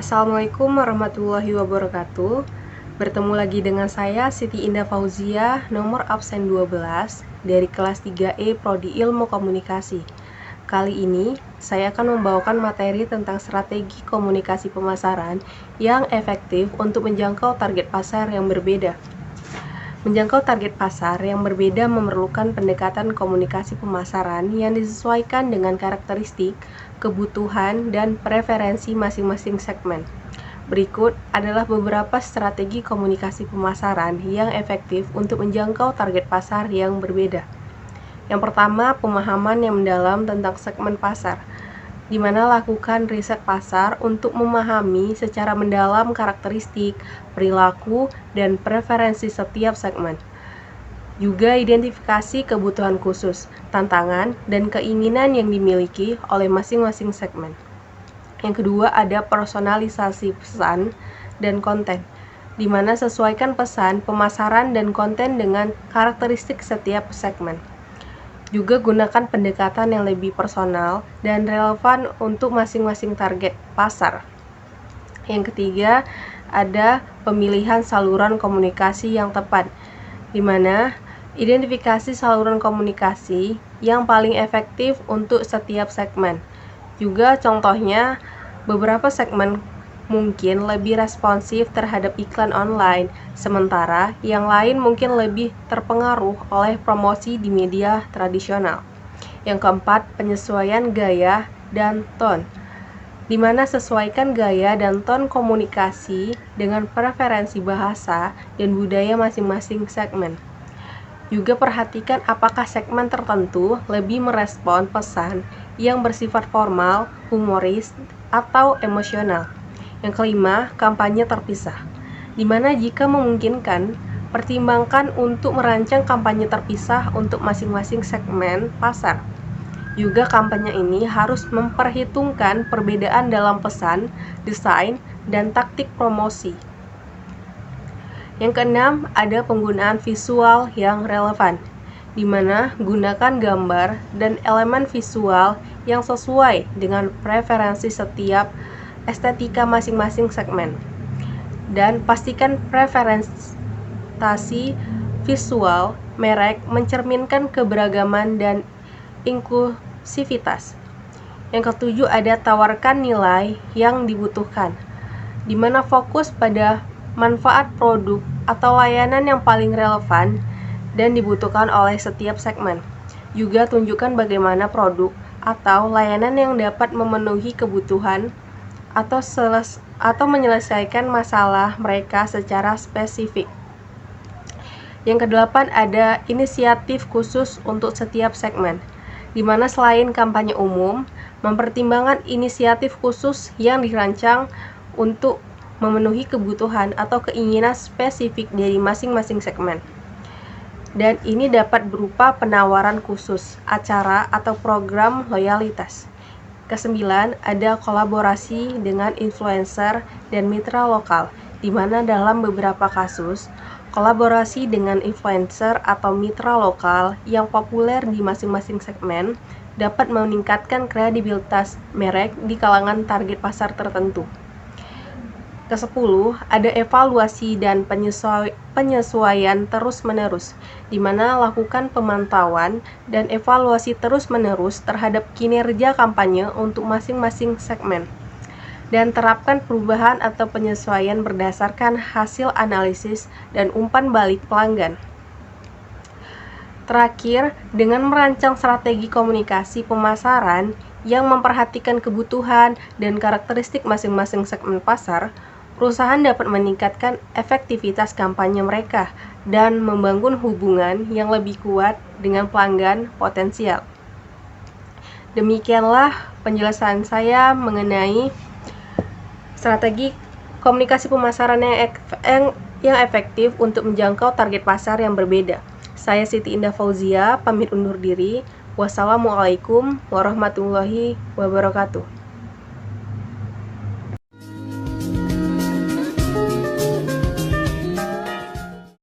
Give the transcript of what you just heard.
Assalamualaikum warahmatullahi wabarakatuh. Bertemu lagi dengan saya Siti Indah Fauzia, nomor absen 12 dari kelas 3E Prodi Ilmu Komunikasi. Kali ini saya akan membawakan materi tentang strategi komunikasi pemasaran yang efektif untuk menjangkau target pasar yang berbeda. Menjangkau target pasar yang berbeda memerlukan pendekatan komunikasi pemasaran yang disesuaikan dengan karakteristik, kebutuhan, dan preferensi masing-masing segmen. Berikut adalah beberapa strategi komunikasi pemasaran yang efektif untuk menjangkau target pasar yang berbeda. Yang pertama, pemahaman yang mendalam tentang segmen pasar, di mana lakukan riset pasar untuk memahami secara mendalam karakteristik, perilaku, dan preferensi setiap segmen. Juga identifikasi kebutuhan khusus, tantangan, dan keinginan yang dimiliki oleh masing-masing segmen. Yang kedua, ada personalisasi pesan dan konten, di mana sesuaikan pesan, pemasaran, dan konten dengan karakteristik setiap segmen. Juga gunakan pendekatan yang lebih personal dan relevan untuk masing-masing target pasar. Yang ketiga, ada pemilihan saluran komunikasi yang tepat, di mana identifikasi saluran komunikasi yang paling efektif untuk setiap segmen. Juga contohnya, beberapa segmen mungkin lebih responsif terhadap iklan online, sementara yang lain mungkin lebih terpengaruh oleh promosi di media tradisional. Yang keempat, penyesuaian gaya dan ton, di mana sesuaikan gaya dan ton komunikasi dengan preferensi bahasa dan budaya masing-masing segmen. Juga perhatikan apakah segmen tertentu lebih merespon pesan yang bersifat formal, humoris, atau emosional. Yang kelima, kampanye terpisah, di mana jika memungkinkan, pertimbangkan untuk merancang kampanye terpisah untuk masing-masing segmen pasar. Juga kampanye ini harus memperhitungkan perbedaan dalam pesan, desain, dan taktik promosi. Yang keenam, ada penggunaan visual yang relevan, di mana gunakan gambar dan elemen visual yang sesuai dengan preferensi setiap estetika masing-masing segmen, dan pastikan presentasi visual merek mencerminkan keberagaman dan inklusivitas. Yang ketujuh, ada tawarkan nilai yang dibutuhkan, di mana fokus pada manfaat produk atau layanan yang paling relevan dan dibutuhkan oleh setiap segmen. Juga tunjukkan bagaimana produk atau layanan yang dapat memenuhi kebutuhan atau menyelesaikan masalah mereka secara spesifik. Yang kedelapan, ada inisiatif khusus untuk setiap segmen, di mana selain kampanye umum, mempertimbangkan inisiatif khusus yang dirancang untuk memenuhi kebutuhan atau keinginan spesifik dari masing-masing segmen. Dan ini dapat berupa penawaran khusus, acara, atau program loyalitas. Kesembilan, ada kolaborasi dengan influencer dan mitra lokal, di mana dalam beberapa kasus, kolaborasi dengan influencer atau mitra lokal yang populer di masing-masing segmen dapat meningkatkan kredibilitas merek di kalangan target pasar tertentu. Kesepuluh, ada evaluasi dan penyesuaian terus-menerus, di mana lakukan pemantauan dan evaluasi terus-menerus terhadap kinerja kampanye untuk masing-masing segmen, dan terapkan perubahan atau penyesuaian berdasarkan hasil analisis dan umpan balik pelanggan. Terakhir, dengan merancang strategi komunikasi pemasaran yang memperhatikan kebutuhan dan karakteristik masing-masing segmen pasar, perusahaan dapat meningkatkan efektivitas kampanye mereka dan membangun hubungan yang lebih kuat dengan pelanggan potensial. Demikianlah penjelasan saya mengenai strategi komunikasi pemasaran yang efektif untuk menjangkau target pasar yang berbeda. Saya Siti Indah Fauzia, pamit undur diri. Wassalamualaikum warahmatullahi wabarakatuh.